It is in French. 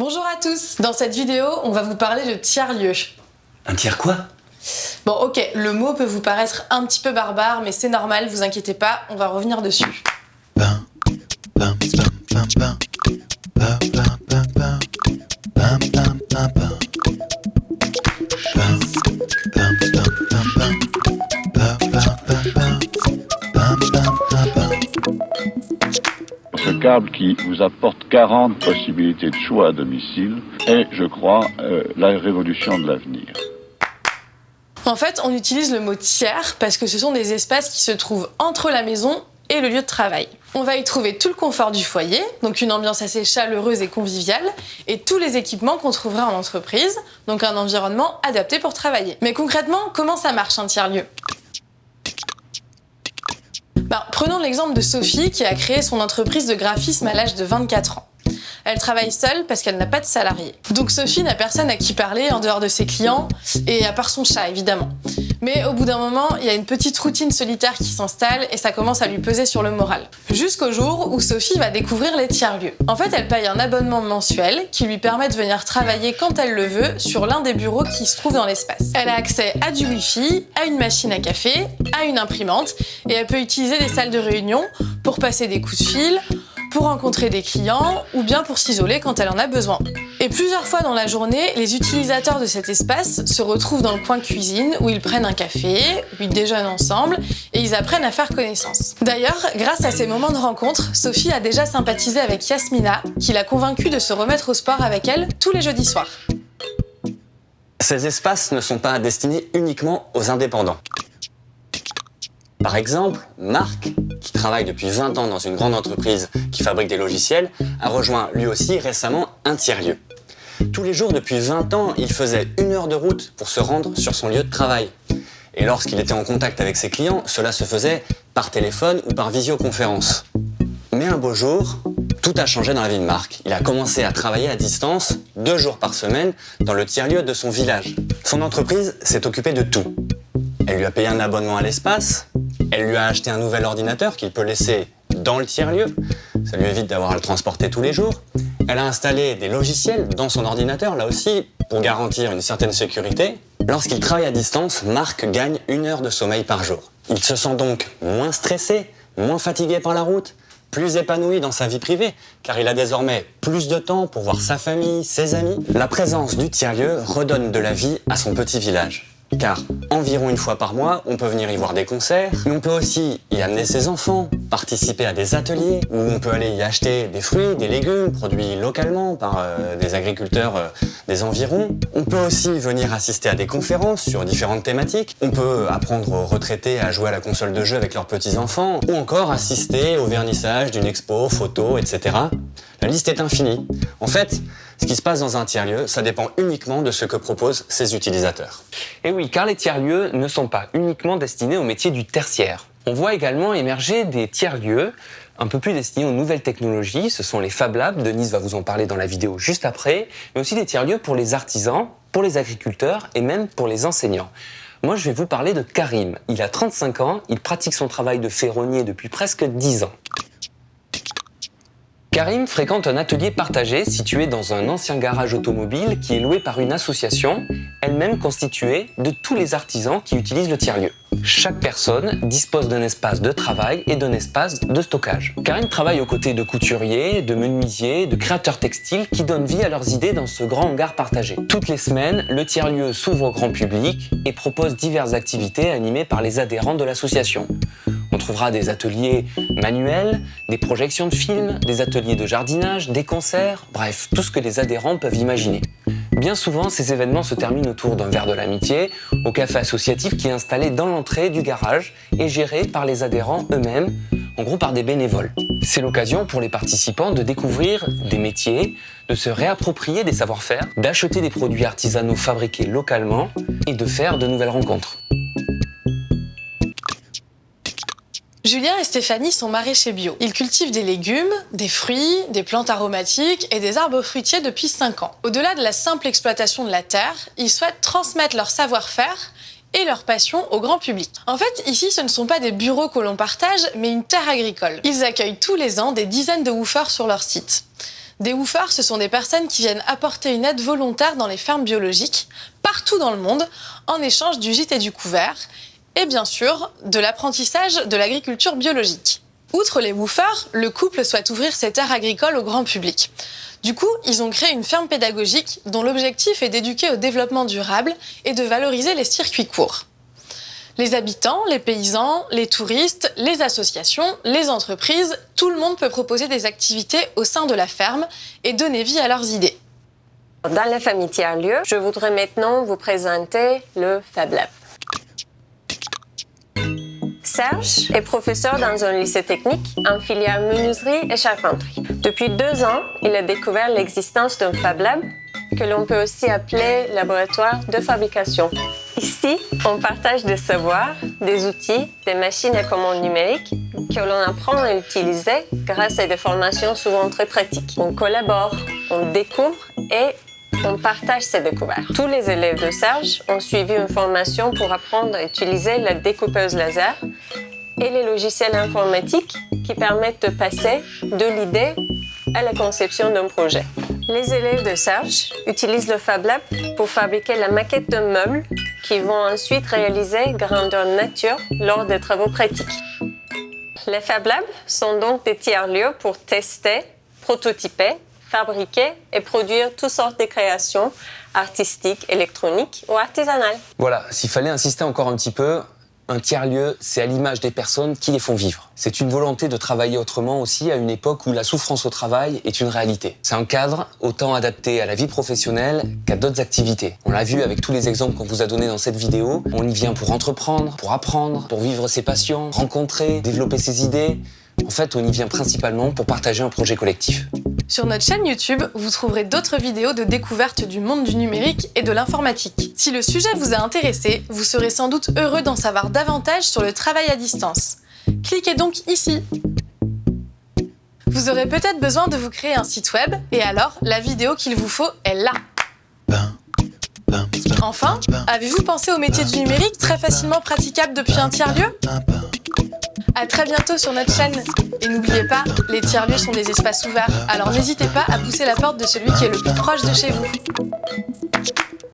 Bonjour à tous. Dans cette vidéo, on va vous parler de tiers-lieux. Un tiers quoi? Bon ok, le mot peut vous paraître un petit peu barbare, mais c'est normal, vous inquiétez pas, on va revenir dessus. Ce câble qui vous apporte 40 possibilités de choix à domicile est, je crois, la révolution de l'avenir. En fait, on utilise le mot tiers parce que ce sont des espaces qui se trouvent entre la maison et le lieu de travail. On va y trouver tout le confort du foyer, donc une ambiance assez chaleureuse et conviviale, et tous les équipements qu'on trouvera en entreprise, donc un environnement adapté pour travailler. Mais concrètement, comment ça marche un tiers-lieu ? Prenons l'exemple de Sophie qui a créé son entreprise de graphisme à l'âge de 24 ans. Elle travaille seule parce qu'elle n'a pas de salariés. Donc Sophie n'a personne à qui parler en dehors de ses clients, et à part son chat évidemment. Mais au bout d'un moment, il y a une petite routine solitaire qui s'installe et ça commence à lui peser sur le moral. Jusqu'au jour où Sophie va découvrir les tiers-lieux. En fait, elle paye un abonnement mensuel qui lui permet de venir travailler quand elle le veut sur l'un des bureaux qui se trouve dans l'espace. Elle a accès à du wifi, à une machine à café, à une imprimante et elle peut utiliser des salles de réunion pour passer des coups de fil, pour rencontrer des clients ou bien pour s'isoler quand elle en a besoin. Et plusieurs fois dans la journée, les utilisateurs de cet espace se retrouvent dans le coin cuisine où ils prennent un café, où ils déjeunent ensemble et ils apprennent à faire connaissance. D'ailleurs, grâce à ces moments de rencontre, Sophie a déjà sympathisé avec Yasmina, qui l'a convaincue de se remettre au sport avec elle tous les jeudis soirs. Ces espaces ne sont pas destinés uniquement aux indépendants. Par exemple, Marc, qui travaille depuis 20 ans dans une grande entreprise qui fabrique des logiciels, a rejoint lui aussi récemment un tiers-lieu. Tous les jours depuis 20 ans, il faisait 1 heure de route pour se rendre sur son lieu de travail. Et lorsqu'il était en contact avec ses clients, cela se faisait par téléphone ou par visioconférence. Mais un beau jour, tout a changé dans la vie de Marc. Il a commencé à travailler à distance, 2 jours par semaine, dans le tiers-lieu de son village. Son entreprise s'est occupée de tout. Elle lui a payé un abonnement à l'espace, elle lui a acheté un nouvel ordinateur qu'il peut laisser dans le tiers-lieu, ça lui évite d'avoir à le transporter tous les jours. Elle a installé des logiciels dans son ordinateur, là aussi, pour garantir une certaine sécurité. Lorsqu'il travaille à distance, Marc gagne 1 heure de sommeil par jour. Il se sent donc moins stressé, moins fatigué par la route, plus épanoui dans sa vie privée, car il a désormais plus de temps pour voir sa famille, ses amis. La présence du tiers-lieu redonne de la vie à son petit village. Car environ 1 fois par mois, on peut venir y voir des concerts, mais on peut aussi y amener ses enfants, participer à des ateliers, où on peut aller y acheter des fruits, des légumes produits localement par des agriculteurs des environs. On peut aussi venir assister à des conférences sur différentes thématiques. On peut apprendre aux retraités à jouer à la console de jeu avec leurs petits-enfants, ou encore assister au vernissage d'une expo, photo, etc. La liste est infinie. En fait, ce qui se passe dans un tiers-lieu, ça dépend uniquement de ce que proposent ses utilisateurs. Et oui, car les tiers-lieux ne sont pas uniquement destinés au métier du tertiaire. On voit également émerger des tiers-lieux un peu plus destinés aux nouvelles technologies. Ce sont les Fab Labs, Denise va vous en parler dans la vidéo juste après, mais aussi des tiers-lieux pour les artisans, pour les agriculteurs et même pour les enseignants. Moi, je vais vous parler de Karim. Il a 35 ans, il pratique son travail de ferronnier depuis presque 10 ans. Karim fréquente un atelier partagé situé dans un ancien garage automobile qui est loué par une association, elle-même constituée de tous les artisans qui utilisent le tiers-lieu. Chaque personne dispose d'un espace de travail et d'un espace de stockage. Karim travaille aux côtés de couturiers, de menuisiers, de créateurs textiles qui donnent vie à leurs idées dans ce grand hangar partagé. Toutes les semaines, le tiers-lieu s'ouvre au grand public et propose diverses activités animées par les adhérents de l'association. On trouvera des ateliers manuels, des projections de films, des ateliers de jardinage, des concerts, bref, tout ce que les adhérents peuvent imaginer. Bien souvent, ces événements se terminent autour d'un verre de l'amitié, au café associatif qui est installé dans l'entrée du garage et géré par les adhérents eux-mêmes, en gros par des bénévoles. C'est l'occasion pour les participants de découvrir des métiers, de se réapproprier des savoir-faire, d'acheter des produits artisanaux fabriqués localement et de faire de nouvelles rencontres. Julien et Stéphanie sont maraîchers bio. Ils cultivent des légumes, des fruits, des plantes aromatiques et des arbres fruitiers depuis 5 ans. Au-delà de la simple exploitation de la terre, ils souhaitent transmettre leur savoir-faire et leur passion au grand public. En fait, ici, ce ne sont pas des bureaux que l'on partage, mais une terre agricole. Ils accueillent tous les ans des dizaines de woofers sur leur site. Des woofers, ce sont des personnes qui viennent apporter une aide volontaire dans les fermes biologiques, partout dans le monde, en échange du gîte et du couvert, et bien sûr, de l'apprentissage de l'agriculture biologique. Outre les woofers, le couple souhaite ouvrir ses terres agricoles au grand public. Du coup, ils ont créé une ferme pédagogique dont l'objectif est d'éduquer au développement durable et de valoriser les circuits courts. Les habitants, les paysans, les touristes, les associations, les entreprises, tout le monde peut proposer des activités au sein de la ferme et donner vie à leurs idées. Dans la famille tiers-lieu, je voudrais maintenant vous présenter le Fab Lab. Serge est professeur dans un lycée technique en filière menuiserie et charpenterie. Depuis 2 ans, il a découvert l'existence d'un Fab Lab que l'on peut aussi appeler laboratoire de fabrication. Ici, on partage des savoirs, des outils, des machines à commande numérique que l'on apprend à utiliser grâce à des formations souvent très pratiques. On collabore, on découvre et on partage ses découvertes. Tous les élèves de Serge ont suivi une formation pour apprendre à utiliser la découpeuse laser et les logiciels informatiques qui permettent de passer de l'idée à la conception d'un projet. Les élèves de Serge utilisent le Fab Lab pour fabriquer la maquette d'un meuble qu'ils vont ensuite réaliser grandeur nature lors des travaux pratiques. Les Fab Labs sont donc des tiers-lieux pour tester, prototyper, fabriquer et produire toutes sortes de créations artistiques, électroniques ou artisanales. Voilà, s'il fallait insister encore un petit peu, un tiers-lieu, c'est à l'image des personnes qui les font vivre. C'est une volonté de travailler autrement aussi à une époque où la souffrance au travail est une réalité. C'est un cadre autant adapté à la vie professionnelle qu'à d'autres activités. On l'a vu avec tous les exemples qu'on vous a donnés dans cette vidéo. On y vient pour entreprendre, pour apprendre, pour vivre ses passions, rencontrer, développer ses idées. En fait, on y vient principalement pour partager un projet collectif. Sur notre chaîne YouTube, vous trouverez d'autres vidéos de découverte du monde du numérique et de l'informatique. Si le sujet vous a intéressé, vous serez sans doute heureux d'en savoir davantage sur le travail à distance. Cliquez donc ici. Vous aurez peut-être besoin de vous créer un site web, et alors la vidéo qu'il vous faut est là. Enfin, avez-vous pensé au métier du numérique très facilement praticable depuis un tiers-lieu ? À très bientôt sur notre chaîne. Et n'oubliez pas, les tiers-lieux sont des espaces ouverts, alors n'hésitez pas à pousser la porte de celui qui est le plus proche de chez vous.